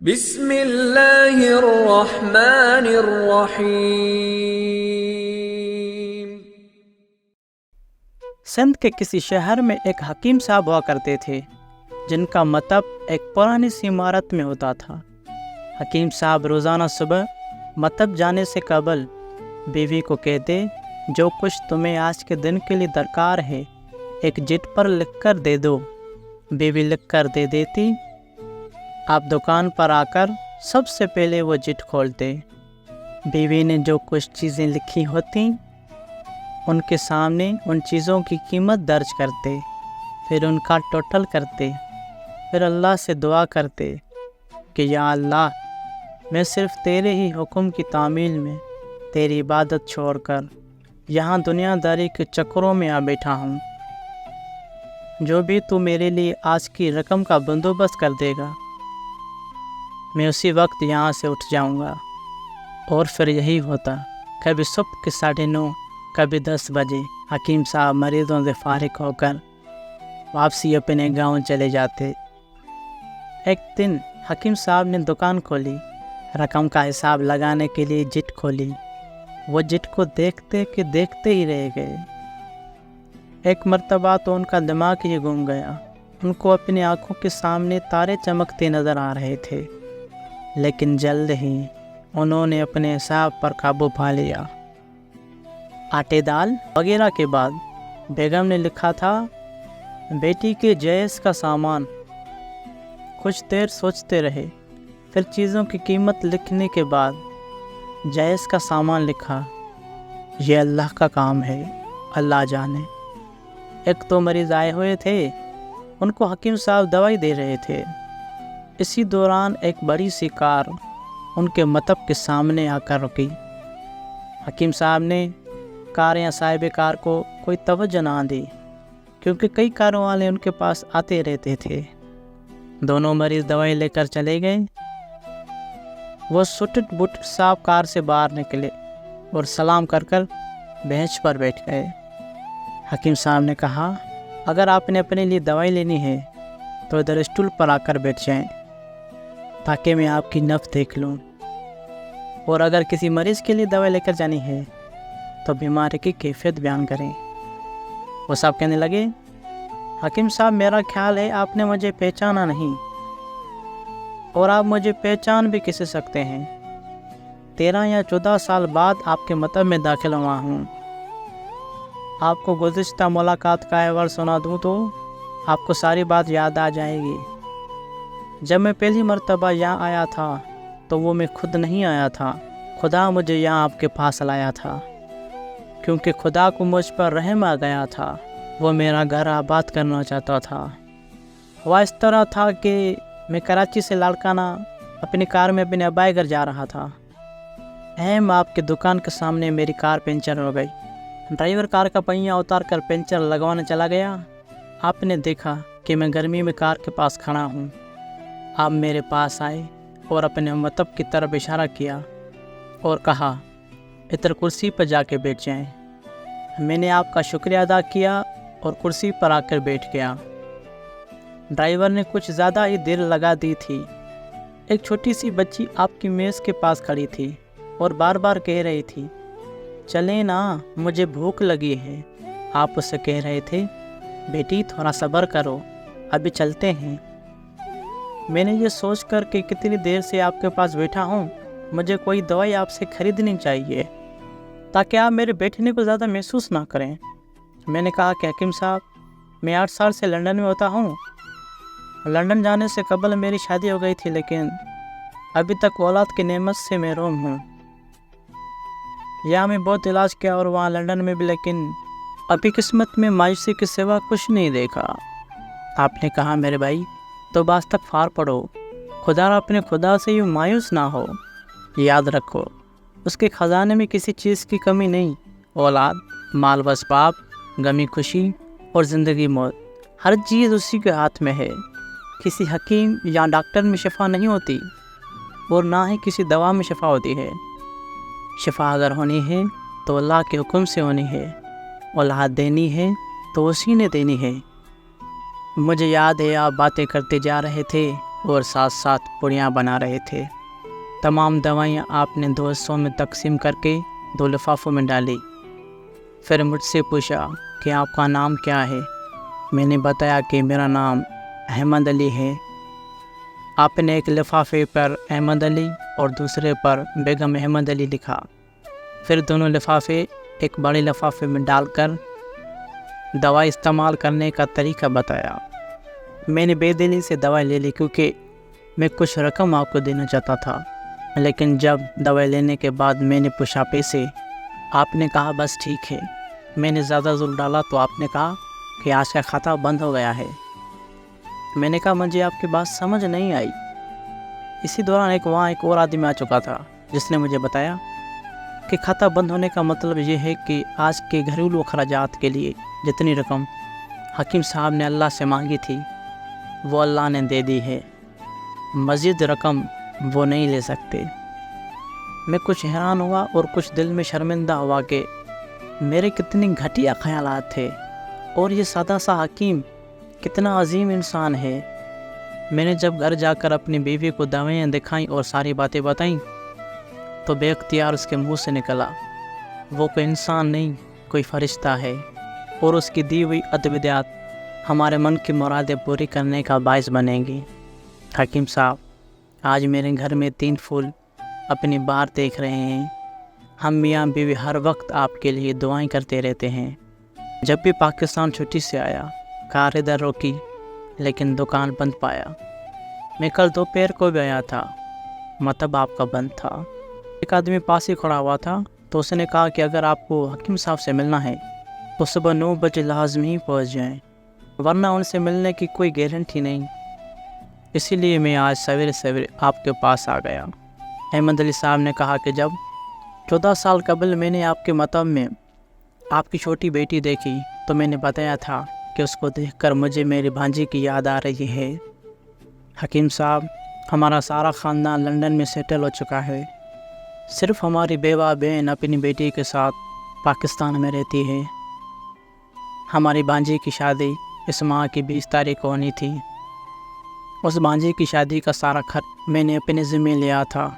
بسم اللہ الرحمن الرحیم۔ سندھ کے کسی شہر میں ایک حکیم صاحب ہوا کرتے تھے جن کا مطب ایک پرانی سی عمارت میں ہوتا تھا۔ حکیم صاحب روزانہ صبح مطب جانے سے قبل بیوی کو کہتے، جو کچھ تمہیں آج کے دن کے لیے درکار ہے ایک چٹ پر لکھ کر دے دو۔ بیوی لکھ کر دے دیتی۔ آپ دکان پر آ کر سب سے پہلے وہ چٹ کھولتے۔ بیوی نے جو کچھ چیزیں لکھی ہوتیں ان کے سامنے ان چیزوں کی قیمت درج کرتے، پھر ان کا ٹوٹل کرتے، پھر اللہ سے دعا کرتے کہ یا اللہ، میں صرف تیرے ہی حکم کی تعمیل میں تیری عبادت چھوڑ کر یہاں دنیا داری کے چکروں میں آ بیٹھا ہوں۔ جو بھی تو میرے لیے آج کی رقم کا بندوبست کر دے گا میں اسی وقت یہاں سے اٹھ جاؤں گا۔ اور پھر یہی ہوتا، کبھی صبح کے 9:30، کبھی 10 بجے حکیم صاحب مریضوں سے فارغ ہو کر واپسی اپنے گاؤں چلے جاتے۔ ایک دن حکیم صاحب نے دکان کھولی، رقم کا حساب لگانے کے لیے چٹ کھولی۔ وہ چٹ کو دیکھتے کہ دیکھتے ہی رہ گئے۔ ایک مرتبہ تو ان کا دماغ ہی گم گیا۔ ان کو اپنی آنکھوں کے سامنے تارے چمکتے نظر آ رہے تھے، لیکن جلد ہی انہوں نے اپنے حساب پر قابو پا لیا۔ آٹے دال وغیرہ کے بعد بیگم نے لکھا تھا، بیٹی کے جہیز کا سامان۔ کچھ دیر سوچتے رہے، پھر چیزوں کی قیمت لکھنے کے بعد جہیز کا سامان لکھا۔ یہ اللہ کا کام ہے، اللہ جانے۔ ایک تو مریض آئے ہوئے تھے، ان کو حکیم صاحب دوائی دے رہے تھے۔ اسی دوران ایک بڑی سی کار ان کے مطب کے سامنے آ کر رکی۔ حکیم صاحب نے کار یا صاحب کار کو کوئی توجہ نہ دی، کیونکہ کئی کاروں والے ان کے پاس آتے رہتے تھے۔ دونوں مریض دوائی لے کر چلے گئے۔ وہ سٹٹ بٹ صاحب کار سے باہر نکلے اور سلام کر کر بینچ پر بیٹھ گئے۔ حکیم صاحب نے کہا، اگر آپ نے اپنے لیے دوائی لینی ہے تو ادھر اسٹول پر آ کر بیٹھ جائیں تاکہ میں آپ کی نبض دیکھ لوں، اور اگر کسی مریض کے لیے دوائی لے کر جانی ہے تو بیماری کی کیفیت بیان کریں۔ وہ صاحب کہنے لگے، حکیم صاحب، میرا خیال ہے آپ نے مجھے پہچانا نہیں، اور آپ مجھے پہچان بھی کیسے سکتے ہیں؟ 13 یا 14 سال بعد آپ کے مطب میں داخل ہوا ہوں۔ آپ کو گزشتہ ملاقات کا احوال سنا دوں تو آپ کو ساری بات یاد آ جائے گی۔ جب میں پہلی مرتبہ یہاں آیا تھا تو وہ میں خود نہیں آیا تھا، خدا مجھے یہاں آپ کے پاس لایا تھا، کیونکہ خدا کو مجھ پر رحم آ گیا تھا۔ وہ میرا گھر آباد کرنا چاہتا تھا۔ وہ اس طرح تھا کہ میں کراچی سے لاڑکانہ اپنی کار میں اپنے ابائی گھر جا رہا تھا۔ آپ کے دکان کے سامنے میری کار پنچر ہو گئی۔ ڈرائیور کار کا پہیہ اتار کر پنچر لگوانے چلا گیا۔ آپ نے دیکھا کہ میں گرمی میں کار کے پاس کھڑا ہوں۔ آپ میرے پاس آئے اور اپنے مطب کی طرف اشارہ کیا اور کہا، ادھر کرسی پر جا کے بیٹھ جائیں۔ میں نے آپ کا شکریہ ادا کیا اور کرسی پر آ کر بیٹھ گیا۔ ڈرائیور نے کچھ زیادہ ہی دیر لگا دی تھی۔ ایک چھوٹی سی بچی آپ کی میز کے پاس کھڑی تھی اور بار بار کہہ رہی تھی، چلیں نا، مجھے بھوک لگی ہے۔ آپ اس سے کہہ رہے تھے، بیٹی تھوڑا صبر کرو، ابھی چلتے ہیں۔ میں نے یہ سوچ کر کہ کتنی دیر سے آپ کے پاس بیٹھا ہوں، مجھے کوئی دوائی آپ سے خریدنی چاہیے تاکہ آپ میرے بیٹھنے کو زیادہ محسوس نہ کریں۔ میں نے کہا کہ حکیم صاحب، میں 8 سال سے لندن میں ہوتا ہوں۔ لندن جانے سے قبل میری شادی ہو گئی تھی، لیکن ابھی تک اولاد کی نعمت سے محروم ہوں۔ یہاں میں بہت علاج کیا اور وہاں لندن میں بھی، لیکن ابھی قسمت میں مایوسی کے سوا کچھ نہیں دیکھا۔ آپ نے کہا، میرے بھائی تو بعد تک فار پڑو، خدا را اپنے خدا سے یوں مایوس نہ ہو۔ یاد رکھو، اس کے خزانے میں کسی چیز کی کمی نہیں۔ اولاد، مال و اسباب، غمی خوشی اور زندگی موت، ہر چیز اسی کے ہاتھ میں ہے۔ کسی حکیم یا ڈاکٹر میں شفا نہیں ہوتی، اور نہ ہی کسی دوا میں شفا ہوتی ہے۔ شفا اگر ہونی ہے تو اللہ کے حکم سے ہونی ہے، اولاد دینی ہے تو اسی نے دینی ہے۔ مجھے یاد ہے آپ باتیں کرتے جا رہے تھے اور ساتھ ساتھ پوڑیاں بنا رہے تھے۔ تمام دوائیاں آپ نے 2 حصوں میں تقسیم کر کے 2 لفافوں میں ڈالی۔ پھر مجھ سے پوچھا کہ آپ کا نام کیا ہے؟ میں نے بتایا کہ میرا نام احمد علی ہے۔ آپ نے ایک لفافے پر احمد علی اور دوسرے پر بیگم احمد علی لکھا۔ پھر دونوں لفافے ایک بڑے لفافے میں ڈال کر دوائی استعمال کرنے کا طریقہ بتایا۔ میں نے بے دلی سے دوائی لے لی کیونکہ میں کچھ رقم آپ کو دینا چاہتا تھا، لیکن جب دوائی لینے کے بعد میں نے پوچھا پیسے، آپ نے کہا بس ٹھیک ہے۔ میں نے زیادہ زور ڈالا تو آپ نے کہا کہ آج کا کھاتا بند ہو گیا ہے۔ میں نے کہا مجھے آپ کی بات سمجھ نہیں آئی۔ اسی دوران وہاں ایک اور آدمی آ چکا تھا جس نے مجھے بتایا کہ کھاتا بند ہونے کا مطلب یہ ہے کہ آج کے گھریلو اخراجات کے لیے جتنی رقم حکیم صاحب نے اللہ سے مانگی تھی وہ اللہ نے دے دی ہے، مزید رقم وہ نہیں لے سکتے۔ میں کچھ حیران ہوا اور کچھ دل میں شرمندہ ہوا کہ میرے کتنی گھٹیا خیالات تھے اور یہ سادہ سا حکیم کتنا عظیم انسان ہے۔ میں نے جب گھر جا کر اپنی بیوی کو دوائیاں دکھائیں اور ساری باتیں بتائیں تو بے اختیار اس کے منہ سے نکلا، وہ کوئی انسان نہیں، کوئی فرشتہ ہے، اور اس کی دی ہوئی ادویات ہمارے من کی مرادیں پوری کرنے کا باعث بنیں گی۔ حکیم صاحب، آج میرے گھر میں 3 پھول اپنی بار دیکھ رہے ہیں۔ ہم میاں بیوی ہر وقت آپ کے لیے دعائیں کرتے رہتے ہیں۔ جب بھی پاکستان چھٹی سے آیا، کار ادھر روکی لیکن دکان بند پایا۔ میں کل دوپہر کو بھی آیا تھا، مطلب آپ کا بند تھا۔ ایک آدمی پاس ہی کھڑا ہوا تھا تو اس نے کہا کہ اگر آپ کو حکیم صاحب سے ملنا ہے تو صبح 9 بجے لازمی پہنچ جائیں، ورنہ ان سے ملنے کی کوئی گارنٹی نہیں۔ اسی لیے میں آج سویرے سویرے آپ کے پاس آ گیا۔ احمد علی صاحب نے کہا کہ جب 14 سال قبل میں نے آپ کے مطب میں آپ کی چھوٹی بیٹی دیکھی تو میں نے بتایا تھا کہ اس کو دیکھ کر مجھے میری بھانجی کی یاد آ رہی ہے۔ حکیم صاحب، ہمارا سارا خاندان لندن میں سیٹل ہو چکا ہے، صرف ہماری بیوہ بہن اپنی بیٹی کے ساتھ پاکستان میں رہتی ہے۔ ہماری بھانجی کی شادی اس ماہ کی 20 تاریخ کو ہونی تھی۔ اس بھانجی کی شادی کا سارا خرچ میں نے اپنے ذمہ لیا تھا۔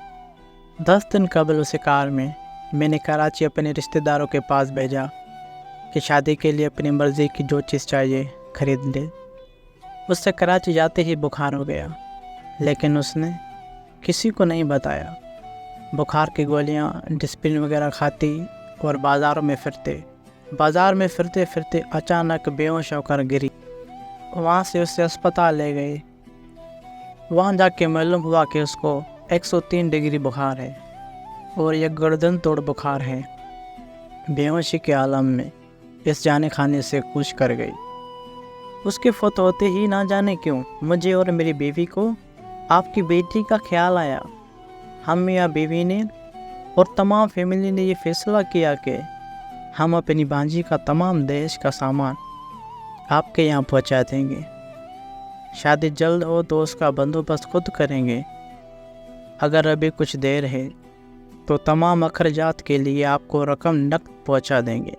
10 دن قبل اسے کار میں نے کراچی اپنے رشتہ داروں کے پاس بھیجا کہ شادی کے لیے اپنی مرضی کی جو چیز چاہیے خرید لے۔ اس سے کراچی جاتے ہی بخار ہو گیا، لیکن اس نے کسی کو نہیں بتایا۔ بخار کی گولیاں ڈسپلن وغیرہ کھاتی اور بازار میں پھرتے پھرتے اچانک بے ہوش ہو کر گری۔ وہاں سے اسے اسپتال لے گئے۔ وہاں جا کے معلوم ہوا کہ اس کو 103 ڈگری بخار ہے اور یہ گردن توڑ بخار ہے۔ بے ہوشی کے عالم میں اس جانے کھانے سے کوچ کر گئی۔ اس کے فوت ہوتے ہی نہ جانے کیوں مجھے اور میری بیوی کو آپ کی بیٹی کا خیال آیا۔ ہم میاں بیوی نے اور تمام فیملی نے یہ فیصلہ کیا کہ ہم اپنی بھانجی کا تمام دہیج کا سامان آپ کے یہاں پہنچا دیں گے۔ شادی جلد ہو تو اس کا بندوبست خود کریں گے۔ اگر ابھی کچھ دیر ہے تو تمام اخراجات کے لیے آپ کو رقم نقد پہنچا دیں گے۔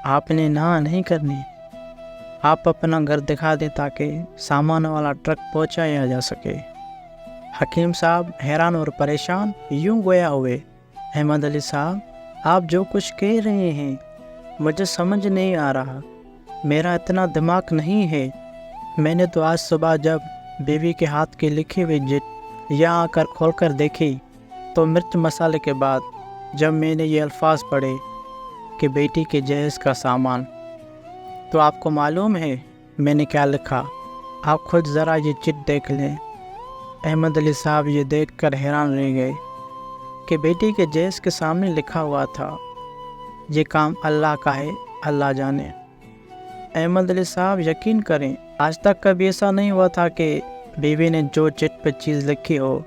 آپ نے نہ نہیں کرنی، آپ اپنا گھر دکھا دیں تاکہ سامان والا ٹرک پہنچایا جا سکے۔ حکیم صاحب حیران اور پریشان یوں گویا ہوئے، احمد علی صاحب، آپ جو کچھ کہہ رہے ہیں مجھے سمجھ نہیں آ رہا، میرا اتنا دماغ نہیں ہے۔ میں نے تو آج صبح جب بیوی کے ہاتھ کی لکھی ہوئی چٹ یہاں آ کر کھول کر دیکھی تو مرچ مسالے کے بعد جب میں نے یہ الفاظ پڑھے کہ بیٹی کے جہیز کا سامان، تو آپ کو معلوم ہے میں نے کیا لکھا؟ آپ خود ذرا یہ چٹ دیکھ لیں۔ احمد علی صاحب یہ دیکھ کر حیران رہ گئے کہ بیٹی کے جہیز کے سامنے لکھا ہوا تھا، یہ کام اللہ کا ہے، اللہ جانے۔ احمد علی صاحب یقین کریں، آج تک کبھی ایسا نہیں ہوا تھا کہ بیوی نے جو چٹ پہ چیز لکھی ہو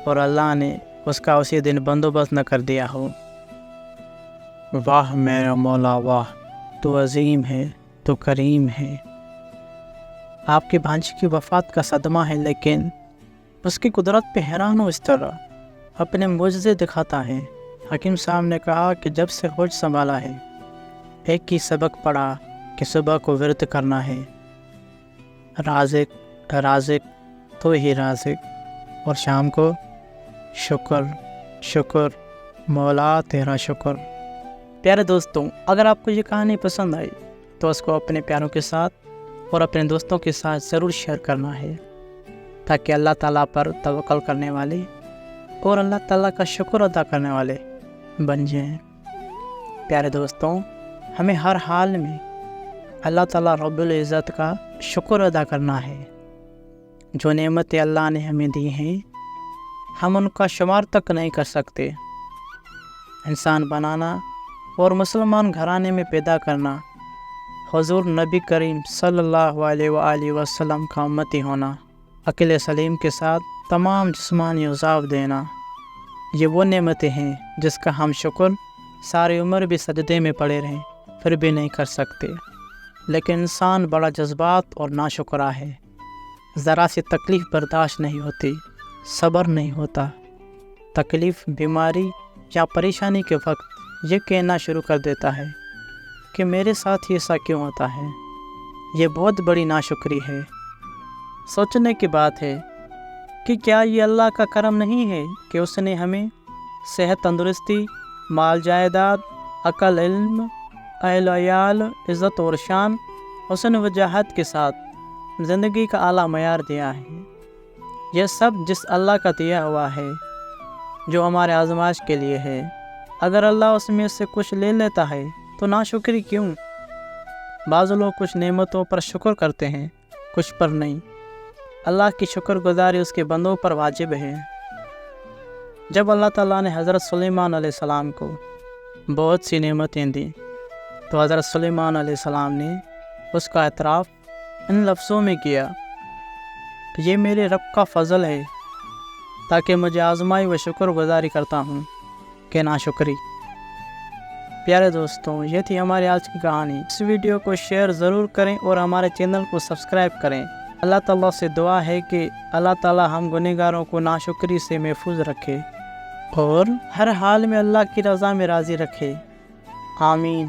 اور اللہ نے اس کا اسی دن بندوبست نہ کر دیا ہو۔ واہ میرا مولا واہ، تو عظیم ہے، تو کریم ہے۔ آپ کی بھانجی کی وفات کا صدمہ ہے، لیکن اس کی قدرت پہ حیران ہو، اس طرح اپنے معجزے دکھاتا ہے۔ حکیم صاحب نے کہا کہ جب سے ہوش سنبھالا ہے ایک ہی سبق پڑھا کہ صبح کو ورد کرنا ہے، رازق رازق تو ہی رازق، اور شام کو شکر شکر مولا تیرا شکر۔ پیارے دوستوں، اگر آپ کو یہ کہانی پسند آئی تو اس کو اپنے پیاروں کے ساتھ اور اپنے دوستوں کے ساتھ ضرور شیئر کرنا ہے، تاکہ اللہ تعالیٰ پر توکل کرنے والے اور اللہ تعالیٰ کا شکر ادا کرنے والے بن جائیں۔ پیارے دوستوں، ہمیں ہر حال میں اللہ تعالیٰ رب العزت کا شکر ادا کرنا ہے۔ جو نعمتیں اللہ نے ہمیں دی ہیں ہم ان کا شمار تک نہیں کر سکتے۔ انسان بنانا اور مسلمان گھرانے میں پیدا کرنا، حضور نبی کریم صلی اللہ علیہ وآلہ وسلم کا امتی ہونا، عقل سلیم کے ساتھ تمام جسمانی عضو دینا، یہ وہ نعمتیں ہیں جس کا ہم شکر ساری عمر بھی سجدے میں پڑے رہیں پھر بھی نہیں کر سکتے۔ لیکن انسان بڑا جذبات اور ناشکرا ہے، ذرا سی تکلیف برداشت نہیں ہوتی، صبر نہیں ہوتا۔ تکلیف، بیماری یا پریشانی کے وقت یہ کہنا شروع کر دیتا ہے کہ میرے ساتھ ہی ایسا کیوں ہوتا ہے۔ یہ بہت بڑی ناشکری ہے۔ سوچنے کی بات ہے کہ کیا یہ اللہ کا کرم نہیں ہے کہ اس نے ہمیں صحت، تندرستی، مال جائیداد، عقل، علم، اہل عیال، عزت اور شان، حسن وجاہت کے ساتھ زندگی کا اعلیٰ معیار دیا ہے۔ یہ سب جس اللہ کا دیا ہوا ہے، جو ہمارے آزمائش کے لیے ہے۔ اگر اللہ اس میں سے کچھ لے لیتا ہے تو ناشکری کیوں؟ بعض لوگ کچھ نعمتوں پر شکر کرتے ہیں، کچھ پر نہیں۔ اللہ کی شکر گزاری اس کے بندوں پر واجب ہے۔ جب اللہ تعالیٰ نے حضرت سلیمان علیہ السلام کو بہت سی نعمتیں دیں تو حضرت سلیمان علیہ السلام نے اس کا اعتراف ان لفظوں میں کیا، یہ میرے رب کا فضل ہے تاکہ مجھے آزمائی و شکر گزاری کرتا ہوں کہ ناشکری۔ پیارے دوستوں، یہ تھی ہماری آج کی کہانی۔ اس ویڈیو کو شیئر ضرور کریں اور ہمارے چینل کو سبسکرائب کریں۔ اللہ تعالیٰ سے دعا ہے کہ اللہ تعالیٰ ہم گنہگاروں کو ناشکری سے محفوظ رکھے اور ہر حال میں اللہ کی رضا میں راضی رکھے۔ آمین۔